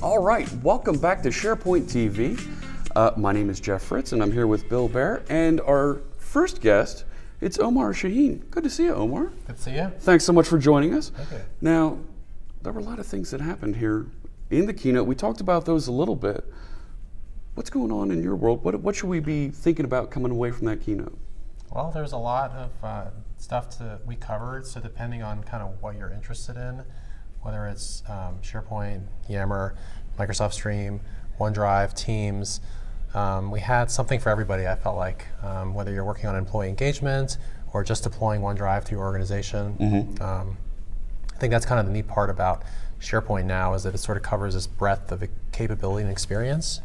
All right, welcome back to SharePoint TV. My name is Jeff Fritz, and I'm here with Bill Baer, and our first guest, it's Omar Shahine. Good to see you, Omar. Good to see you. Thanks so much for joining us. Okay. Now, there were a lot of things that happened here in the keynote. We talked about those a little bit. What's going on in your world? What should we be thinking about coming away from that keynote? Well, there's a lot of stuff we covered, so depending on kind of what you're interested in, whether it's SharePoint, Yammer, Microsoft Stream, OneDrive, Teams, we had something for everybody, I felt like, whether you're working on employee engagement or just deploying OneDrive to your organization. I think that's kind of the neat part about SharePoint now, is that it sort of covers this breadth of capability and experience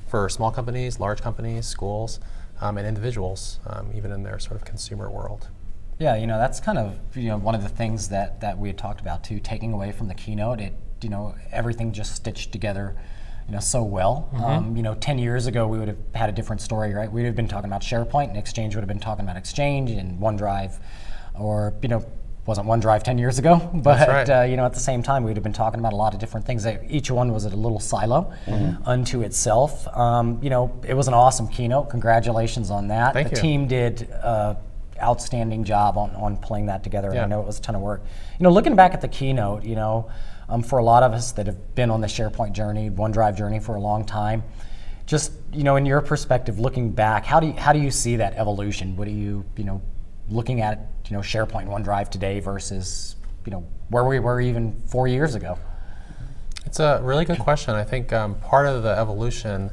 for small companies, large companies, schools, and individuals, even in their sort of consumer world. Yeah, that's kind of one of the things that we had talked about too. Taking away from the keynote, everything just stitched together, so well. 10 years ago we would have had a different story, right? We would have been talking about SharePoint, and Exchange would have been talking about Exchange, and OneDrive, or wasn't OneDrive 10 years ago, but That's right. at the same time we would have been talking about a lot of different things. Each one was a little silo unto itself. It was an awesome keynote. Congratulations on that. Thank you. The team did outstanding job on pulling that together. Yeah. I know it was a ton of work. Looking back at the keynote, for a lot of us that have been on the SharePoint journey, OneDrive journey for a long time, just in your perspective, looking back, how do you see that evolution? What do you looking at SharePoint and OneDrive today versus where we were even 4 years ago? It's a really good question. I think part of the evolution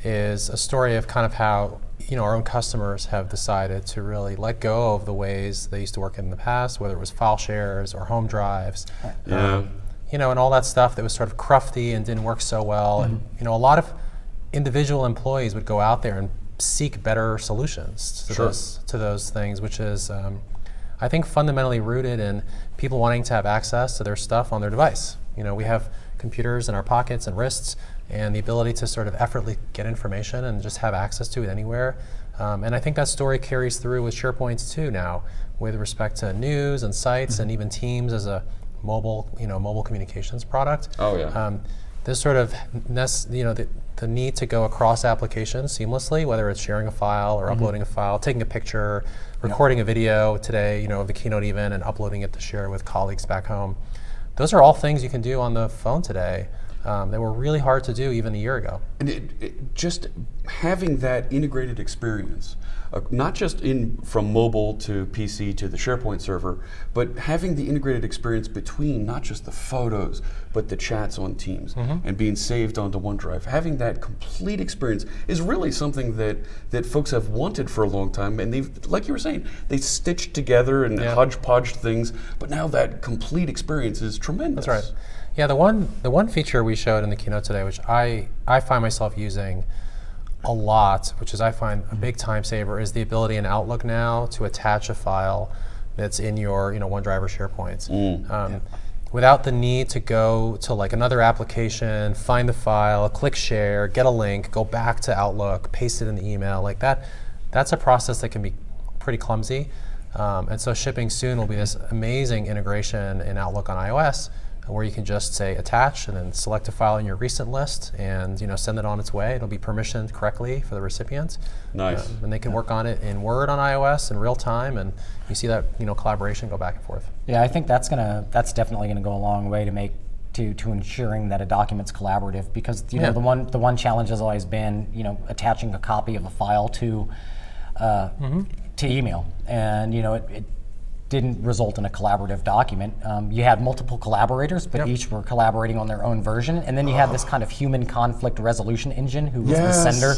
is a story of kind of how our own customers have decided to really let go of the ways they used to work in the past, whether it was file shares or home drives, and all that stuff that was sort of crufty and didn't work so well. And a lot of individual employees would go out there and seek better solutions to those things, which is I think fundamentally rooted in people wanting to have access to their stuff on their device. We have computers in our pockets and wrists, and the ability to sort of effortlessly get information and just have access to it anywhere. And I think that story carries through with SharePoint too now, with respect to news and sites and even Teams as a mobile communications product. Oh yeah. This sort of the need to go across applications seamlessly, whether it's sharing a file or uploading a file, taking a picture, recording a video today, of the keynote even, and uploading it to share with colleagues back home. Those are all things you can do on the phone today. They were really hard to do even a year ago. And just having that integrated experience, not just from mobile to PC to the SharePoint server, but having the integrated experience between not just the photos, but the chats on Teams and being saved onto OneDrive. Having that complete experience is really something that folks have wanted for a long time, and they've, like you were saying, they stitched together and hodgepodged things, but now that complete experience is tremendous. That's right. Yeah, the one feature we showed in the keynote today, which I find myself using a lot, which is I find a big time saver, is the ability in Outlook now to attach a file that's in your OneDrive or SharePoint. Without the need to go to like another application, find the file, click share, get a link, go back to Outlook, paste it in the email, like that. That's a process that can be pretty clumsy. And so shipping soon will be this amazing integration in Outlook on iOS, where you can just say attach and then select a file in your recent list and send it on its way. It'll be permissioned correctly for the recipient. Nice. And they can work on it in Word on iOS in real time, and you see that collaboration go back and forth. Yeah, I think that's definitely gonna go a long way to ensuring that a document's collaborative, because the one challenge has always been attaching a copy of a file to email, and it didn't result in a collaborative document. You had multiple collaborators, but each were collaborating on their own version, and then you had this kind of human conflict resolution engine who was the sender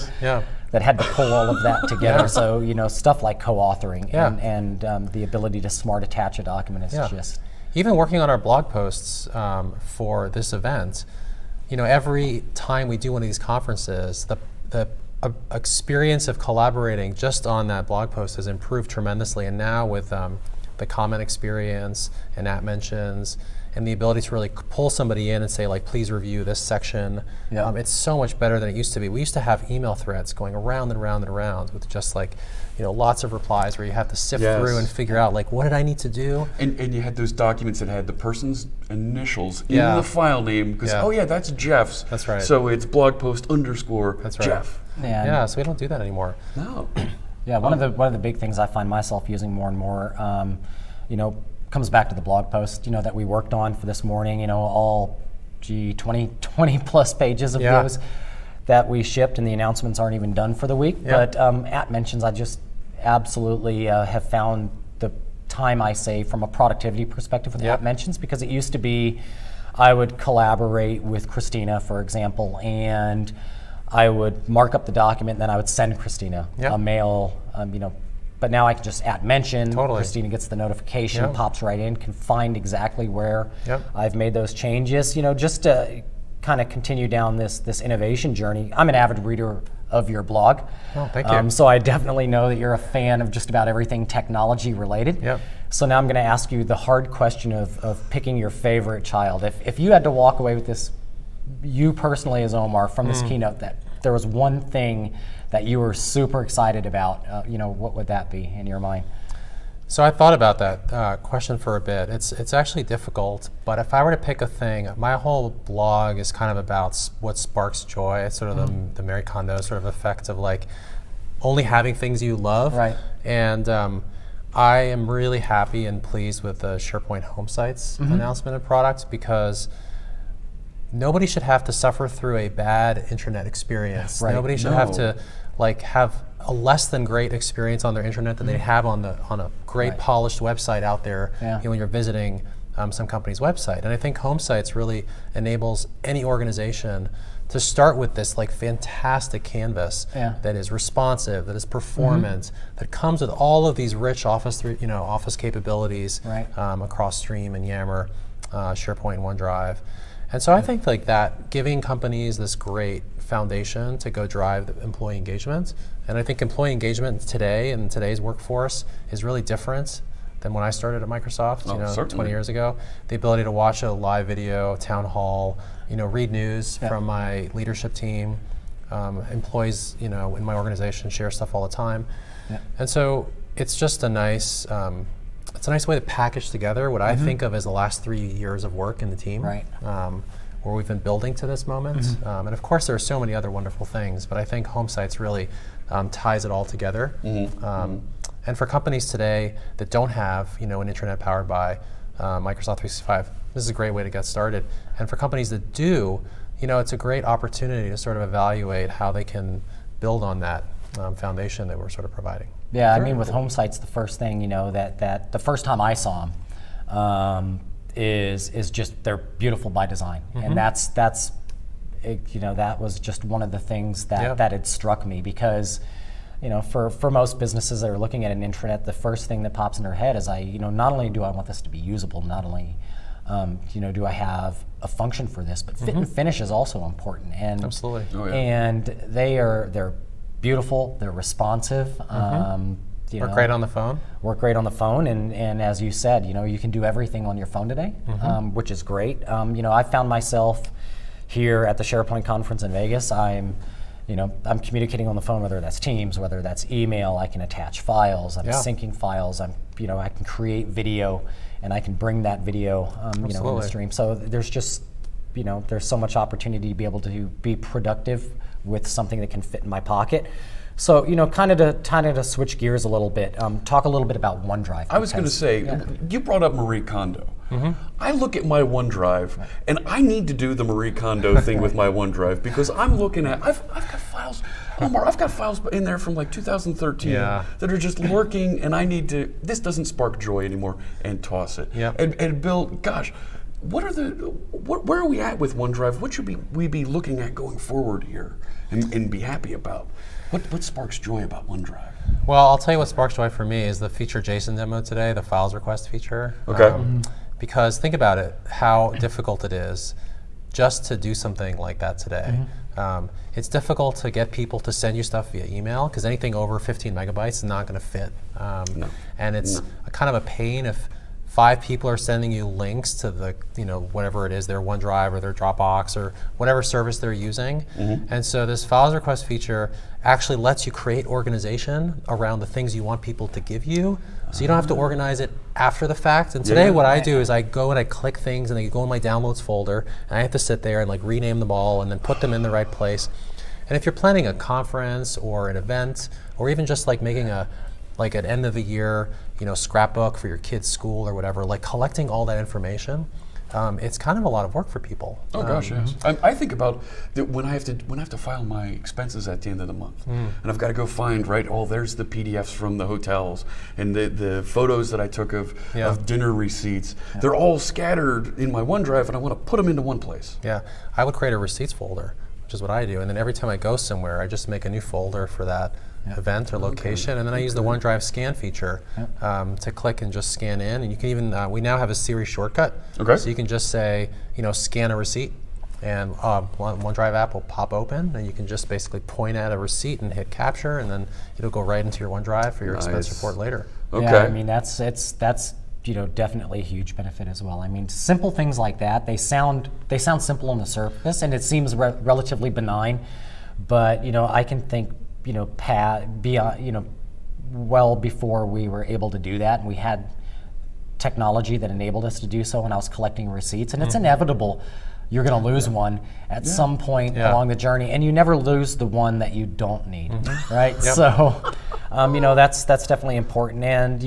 that had to pull all of that together. So stuff like co-authoring and the ability to smart attach a document is just... Even working on our blog posts for this event, every time we do one of these conferences, the experience of collaborating just on that blog post has improved tremendously, and now with the comment experience and app mentions and the ability to really pull somebody in and say, like, please review this section. Yeah. It's so much better than it used to be. We used to have email threads going around and around and around with just like, lots of replies where you have to sift through and figure out, like, what did I need to do? And you had those documents that had the person's initials in the file name, because, oh yeah, that's Jeff's. That's right. So it's blog post _ That's right. Jeff. Yeah, so we don't do that anymore. No. Yeah, one of the big things I find myself using more and more, comes back to the blog post, that we worked on for this morning. All 20 plus pages of those that we shipped, and the announcements aren't even done for the week. Yeah. But at mentions, I just absolutely have found the time I save from a productivity perspective with at mentions, because it used to be I would collaborate with Christina, for example, and I would mark up the document, and then I would send Christina a mail, but now I can just @mention. Totally. Christina gets the notification, pops right in, can find exactly where I've made those changes. Just to kind of continue down this innovation journey. I'm an avid reader of your blog. Oh, thank you. So I definitely know that you're a fan of just about everything technology related. Yep. So now I'm going to ask you the hard question of picking your favorite child. If you had to walk away with this, you personally as Omar, from this keynote, that there was one thing that you were super excited about, what would that be in your mind? So I thought about that question for a bit. It's actually difficult, but if I were to pick a thing, my whole blog is kind of about what sparks joy. It's sort of the Marie Kondo sort of effect of like only having things you love. Right. And I am really happy and pleased with the SharePoint Home Sites announcement of products, because nobody should have to suffer through a bad internet experience. Right. Nobody should have to have a less than great experience on their internet than they have on a great polished website out there when you're visiting some company's website. And I think Home Sites really enables any organization to start with this like fantastic canvas that is responsive, that is performant, that comes with all of these rich Office capabilities across Stream and Yammer, SharePoint and OneDrive. And so I think like that, giving companies this great foundation to go drive the employee engagement. And I think employee engagement today in today's workforce is really different than when I started at Microsoft, 20 years ago. The ability to watch a live video, town hall, read news from my leadership team, employees, in my organization share stuff all the time. And so it's just a nice, it's a nice way to package together what I think of as the last 3 years of work in the team, where we've been building to this moment. And of course, there are so many other wonderful things, but I think Home Sites really ties it all together. And for companies today that don't have, an intranet powered by Microsoft 365, this is a great way to get started. And for companies that do, it's a great opportunity to sort of evaluate how they can build on that foundation that we're sort of providing. Yeah, I mean, with Home Sites, the first thing, that the first time I saw them is just they're beautiful by design. And that's that was just one of the things that had struck me, because for most businesses that are looking at an intranet, the first thing that pops in their head is not only do I want this to be usable, not only do I have a function for this, but fit and finish is also important. And absolutely. And they're beautiful, they're responsive. Work great on the phone. Work great on the phone, and as you said, you can do everything on your phone today, which is great. I found myself here at the SharePoint conference in Vegas. I'm communicating on the phone, whether that's Teams, whether that's email. I can attach files. I'm syncing files. I can create video, and I can bring that video, in the stream. So there's just, there's so much opportunity to be able to be productive with something that can fit in my pocket. So, kind of to switch gears a little bit, talk a little bit about OneDrive. I was going to say, you brought up Marie Kondo. I look at my OneDrive, and I need to do the Marie Kondo thing with my OneDrive, because I'm looking at, I've got files, Omar, I've got files in there from like 2013 that are just lurking, and I need to, this doesn't spark joy anymore, and toss it. And Bill, gosh, where are we at with OneDrive? What should we be looking at going forward here and be happy about? What sparks joy about OneDrive? Well, I'll tell you what sparks joy for me is the feature JSON demo today, the files request feature. Okay. Because think about it, how difficult it is just to do something like that today. It's difficult to get people to send you stuff via email, because anything over 15 megabytes is not going to fit. And it's a kind of a pain if 5 people are sending you links to the, whatever it is, their OneDrive or their Dropbox or whatever service they're using. And so this files request feature actually lets you create organization around the things you want people to give you. So you don't have to organize it after the fact. And today what I do is I go and I click things and they go in my downloads folder, and I have to sit there and like rename them all and then put them in the right place. And if you're planning a conference or an event, or even just like making an end of the year, scrapbook for your kid's school or whatever, like collecting all that information, it's kind of a lot of work for people. Oh gosh, yes. I think about when I have to file my expenses at the end of the month, and I've got to go find there's the PDFs from the hotels and the photos that I took of dinner receipts. They're all scattered in my OneDrive, and I want to put them into one place. Yeah, I would create a receipts folder, which is what I do, and then every time I go somewhere, I just make a new folder for that event or location, and then I use the OneDrive scan feature to click and just scan in. And you can even, we now have a Siri shortcut, so you can just say, scan a receipt, and OneDrive app will pop open, and you can just basically point at a receipt and hit capture, and then it'll go right into your OneDrive for your expense report later. Yeah, I mean that's definitely a huge benefit as well. I mean, simple things like that, they sound simple on the surface, and it seems relatively benign, but I can think well before we were able to do that, and we had technology that enabled us to do so when I was collecting receipts, and it's inevitable you're going to lose one at some point along the journey, and you never lose the one that you don't need, right? So, that's definitely important, and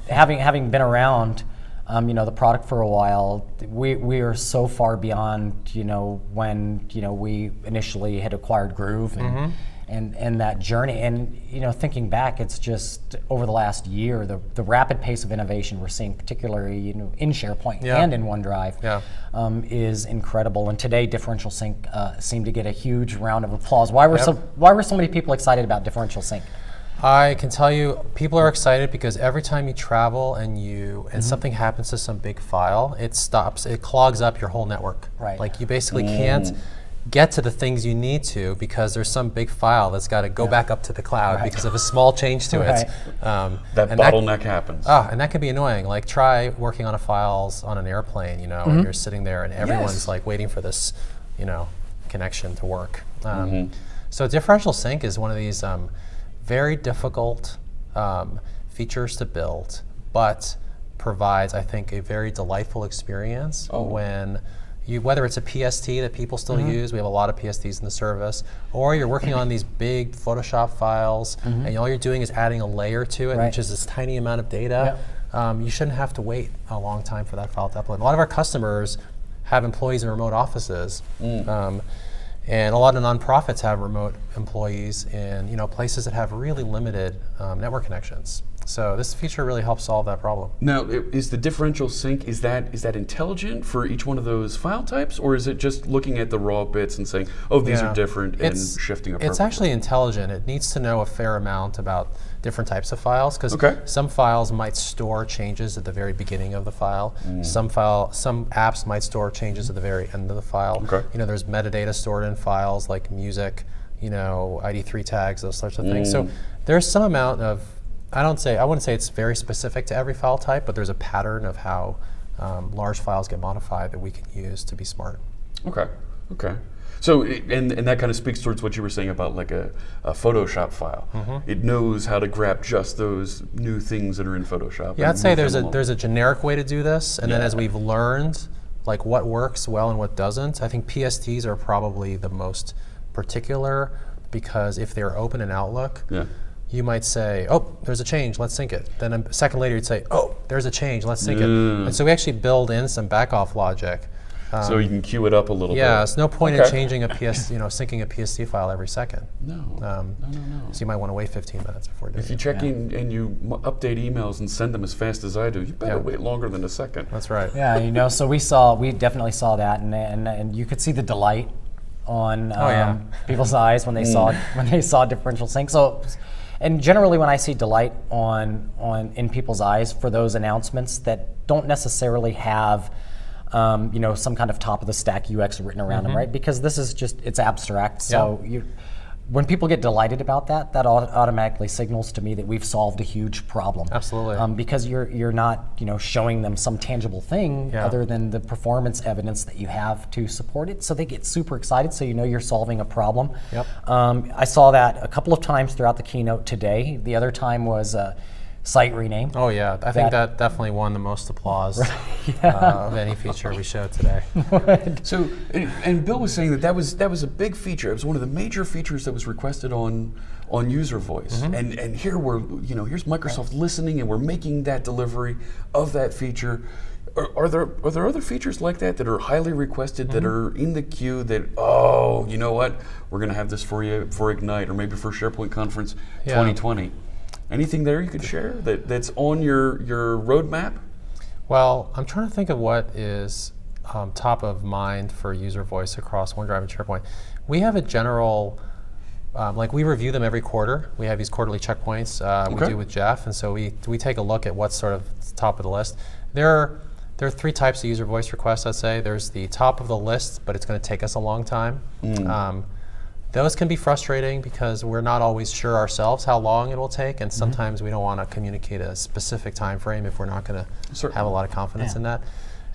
having been around the product for a while, we are so far beyond when we initially had acquired Groove and that journey, and thinking back, it's just over the last year the rapid pace of innovation we're seeing, particularly in SharePoint and in OneDrive, is incredible. And today differential sync seemed to get a huge round of applause. Why were so many people excited about differential sync? I can tell you, people are excited because every time you travel and something happens to some big file, it clogs up your whole network. Right. Like you basically can't get to the things you need to because there's some big file that's got to go back up to the cloud because of a small change to it. That bottleneck happens. And that can be annoying. Like try working on files on an airplane, and you're sitting there and everyone's like waiting for this, connection to work. So differential sync is one of these very difficult features to build, but provides, I think, a very delightful experience when whether it's a PST that people still use, we have a lot of PSTs in the service, or you're working on these big Photoshop files, and all you're doing is adding a layer to it, which is this tiny amount of data. You shouldn't have to wait a long time for that file to upload. A lot of our customers have employees in remote offices, and a lot of nonprofits have remote employees in places that have really limited network connections. So this feature really helps solve that problem. Now, is the differential sync, is that intelligent for each one of those file types, or is it just looking at the raw bits and saying, oh, these are different and shifting appropriately? It's actually intelligent. It needs to know a fair amount about different types of files, because some files might store changes at the very beginning of the file. Some apps might store changes at the very end of the file. There's metadata stored in files like music, ID3 tags, those sorts of things. So there's some amount of, I wouldn't say it's very specific to every file type, but there's a pattern of how large files get modified that we can use to be smart. Okay. So, and that kind of speaks towards what you were saying about like a Photoshop file. It knows how to grab just those new things that are in Photoshop. Yeah, I'd say there's a generic way to do this, and then as we've learned like what works well and what doesn't, I think PSTs are probably the most particular, because if they're open in Outlook, you might say, oh, there's a change, let's sync it. Then a second later you'd say, oh, there's a change, let's sync it. And so we actually build in some back-off logic. So you can queue it up a little bit. Yeah, there's no point in changing syncing a PST file every second. No. So you might want to wait 15 minutes before doing it. If you check in and you update emails and send them as fast as I do, you better wait longer than a second. That's right. Yeah, so we definitely saw that, and you could see the delight on people's eyes when they saw differential sync. So. And generally, when I see delight in people's eyes for those announcements that don't necessarily have, some kind of top of the stack UX written around them, right? Because this is it's abstract. So when people get delighted about that, that automatically signals to me that we've solved a huge problem. Absolutely. Because you're not showing them some tangible thing other than the performance evidence that you have to support it. So they get super excited. So you're solving a problem. Yep. I saw that a couple of times throughout the keynote today. The other time was site rename. Oh yeah, I think that definitely won the most applause of any feature we showed today. So, and Bill was saying that was a big feature. It was one of the major features that was requested on user voice. And here here's Microsoft listening, and we're making that delivery of that feature. Are there other features like that are highly requested that are in the queue that, oh, you know what, we're going to have this for you for Ignite or maybe for SharePoint Conference 2020? Anything there you could share that's on your roadmap? Well, I'm trying to think of what is top of mind for user voice across OneDrive and SharePoint. We have a general, we review them every quarter. We have these quarterly checkpoints we do with Jeff, and so we take a look at what's sort of top of the list. There are 3 types of user voice requests, I'd say. There's the top of the list, but it's going to take us a long time. Those can be frustrating because we're not always sure ourselves how long it will take, and sometimes we don't want to communicate a specific time frame if we're not going to have a lot of confidence in that.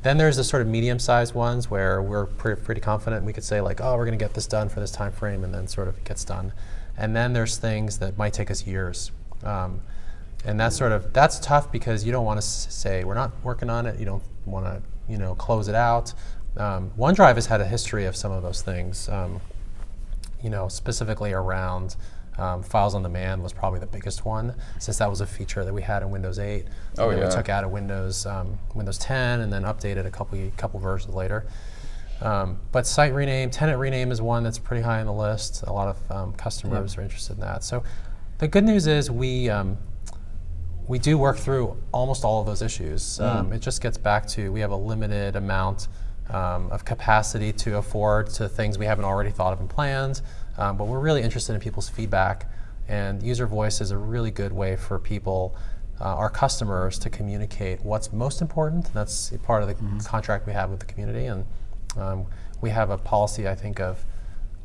Then there's the sort of medium-sized ones where we're pretty confident. We could say like, oh, we're going to get this done for this time frame, and then sort of it gets done. And then there's things that might take us years. And that's tough because you don't want to say we're not working on it. You don't want to close it out. OneDrive has had a history of some of those things. Specifically around files on demand was probably the biggest one, since that was a feature that we had in Windows 8. Oh, we took out of Windows 10 and then updated a couple versions later. But site rename, tenant rename is one that's pretty high on the list. A lot of customers are interested in that. So the good news is we do work through almost all of those issues. It just gets back to we have a limited amount of capacity to afford to things we haven't already thought of and planned, but we're really interested in people's feedback, and user voice is a really good way for people, our customers, to communicate what's most important. That's part of the contract we have with the community, and we have a policy, I think, of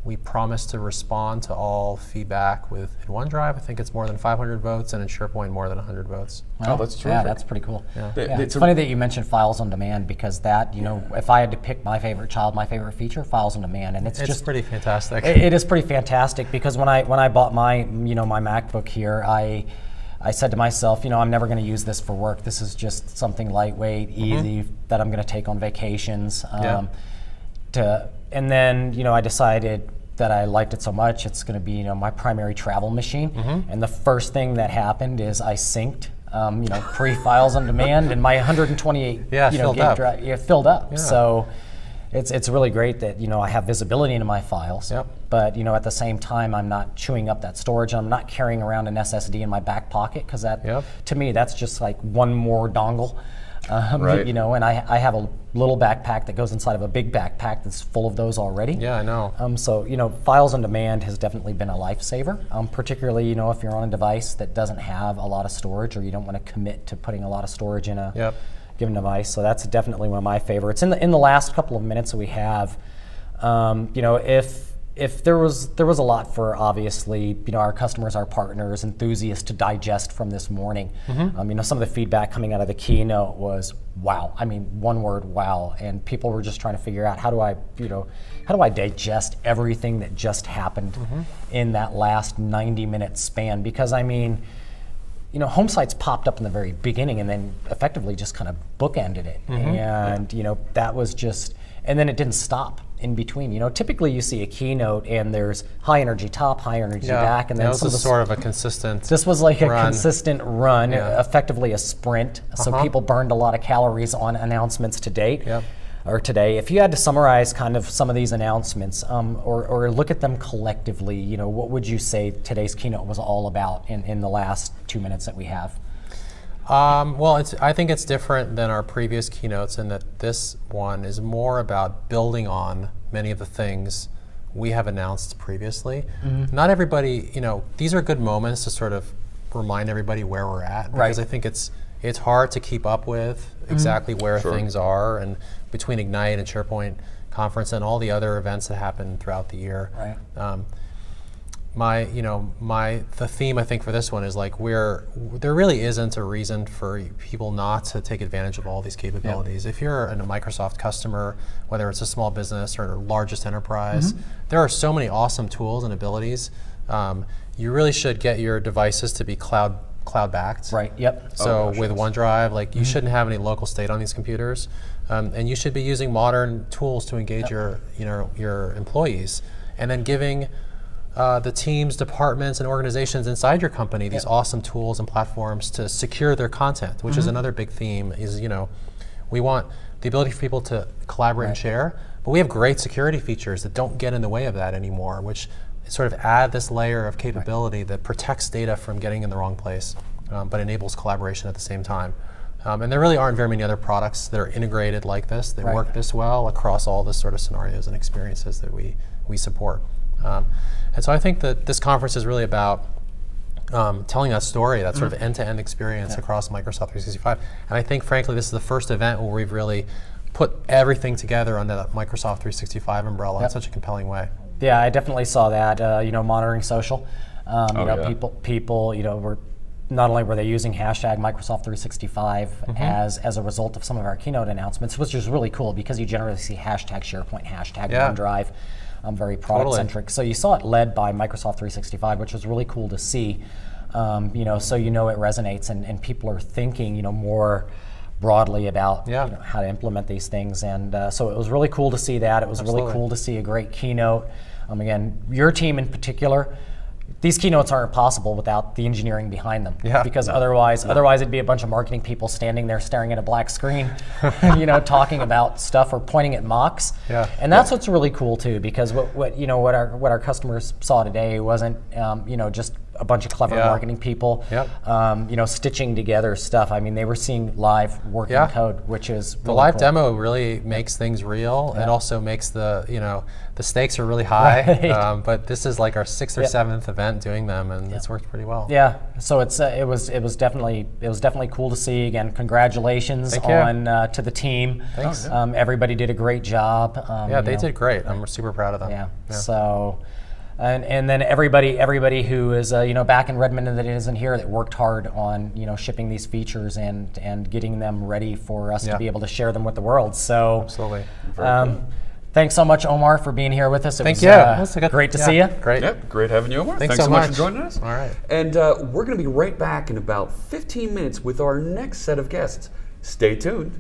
we promise to respond to all feedback in OneDrive. I think it's more than 500 votes, and in SharePoint more than 100 votes. Wow. Oh, that's terrific. Yeah, that's pretty cool. Yeah. It's funny that you mentioned files on demand, because that, if I had to pick my favorite feature, files on demand, and it's just pretty fantastic. It is pretty fantastic, because when I bought my my MacBook here, I said to myself, I'm never going to use this for work. This is just something lightweight, easy that I'm going to take on vacations. And then, I decided that I liked it so much, it's going to be, my primary travel machine. And the first thing that happened is I synced, pre-files on demand, and my 128 gig drive filled up. Yeah. So it's really great that I have visibility into my files. But at the same time, I'm not chewing up that storage. I'm not carrying around an SSD in my back pocket, because that to me that's just like one more dongle. And I have a little backpack that goes inside of a big backpack that's full of those already. Yeah, I know. So files on demand has definitely been a lifesaver, particularly if you're on a device that doesn't have a lot of storage, or you don't want to commit to putting a lot of storage in a given device. So that's definitely one of my favorites. In the last couple of minutes that we have, if there was a lot for, obviously, our customers, our partners, enthusiasts to digest from this morning. Some of the feedback coming out of the keynote was wow. I mean, one word, wow. And people were just trying to figure out how do I digest everything that just happened in that last 90-minute span? Because home sites popped up in the very beginning and then effectively just kind of bookended it. And that was just, and then it didn't stop in between. Typically you see a keynote and there's high energy top, high energy back, and then this was sort of a consistent. This was like a consistent run, effectively a sprint. So people burned a lot of calories on announcements to date. Or today. If you had to summarize kind of some of these announcements, or look at them collectively, what would you say today's keynote was all about in the last 2 minutes that we have? I think it's different than our previous keynotes in that this one is more about building on many of the things we have announced previously. Not everybody, these are good moments to sort of remind everybody where we're at, because I think it's hard to keep up with exactly where things are, and between Ignite and SharePoint Conference and all the other events that happen throughout the year. the theme I think for this one is like there really isn't a reason for people not to take advantage of all these capabilities. If you're a Microsoft customer, whether it's a small business or a largest enterprise, there are so many awesome tools and abilities. You really should get your devices to be cloud backed. Right. Yep. So with OneDrive, like you shouldn't have any local state on these computers, and you should be using modern tools to engage your employees, and then giving the teams, departments, and organizations inside your company these awesome tools and platforms to secure their content, which is another big theme. Is we want the ability for people to collaborate and share, but we have great security features that don't get in the way of that anymore, which sort of add this layer of capability that protects data from getting in the wrong place, but enables collaboration at the same time. And there really aren't very many other products that are integrated like this, that work this well across all the sort of scenarios and experiences that we support. And so I think that this conference is really about telling that story, that sort of end-to-end experience across Microsoft 365. And I think, frankly, this is the first event where we've really put everything together under that Microsoft 365 umbrella in such a compelling way. Yeah, I definitely saw that. Monitoring social. People, were not only were they using hashtag Microsoft 365 as a result of some of our keynote announcements, which is really cool because you generally see hashtag SharePoint, hashtag OneDrive, very product centric. So you saw it led by Microsoft 365, which was really cool to see. So it resonates and people are thinking, more broadly about how to implement these things, and so it was really cool to see that. It was really cool to see a great keynote. Again, your team in particular, these keynotes aren't possible without the engineering behind them. Because otherwise it'd be a bunch of marketing people standing there staring at a black screen, talking about stuff or pointing at mocks. And that's what's really cool too, because what our customers saw today wasn't just a bunch of clever marketing people, stitching together stuff. I mean, they were seeing live working code, which is really the live cool. demo really makes things real. It also makes the stakes are really high. But this is like our 6th or 7th event doing them, and it's worked pretty well. Yeah, so it was definitely cool to see. Again, congratulations to the team. Thanks. Everybody did a great job. They did great. I'm super proud of them. Yeah. So. And then everybody who is back in Redmond and that isn't here, that worked hard on shipping these features and getting them ready for us to be able to share them with the world. So absolutely. Thanks so much, Omar, for being here with us. It Thank was you. Great to see you. Great. Yep, great having you, Omar. Thanks so so much much for joining us. All right. And we're going to be right back in about 15 minutes with our next set of guests. Stay tuned.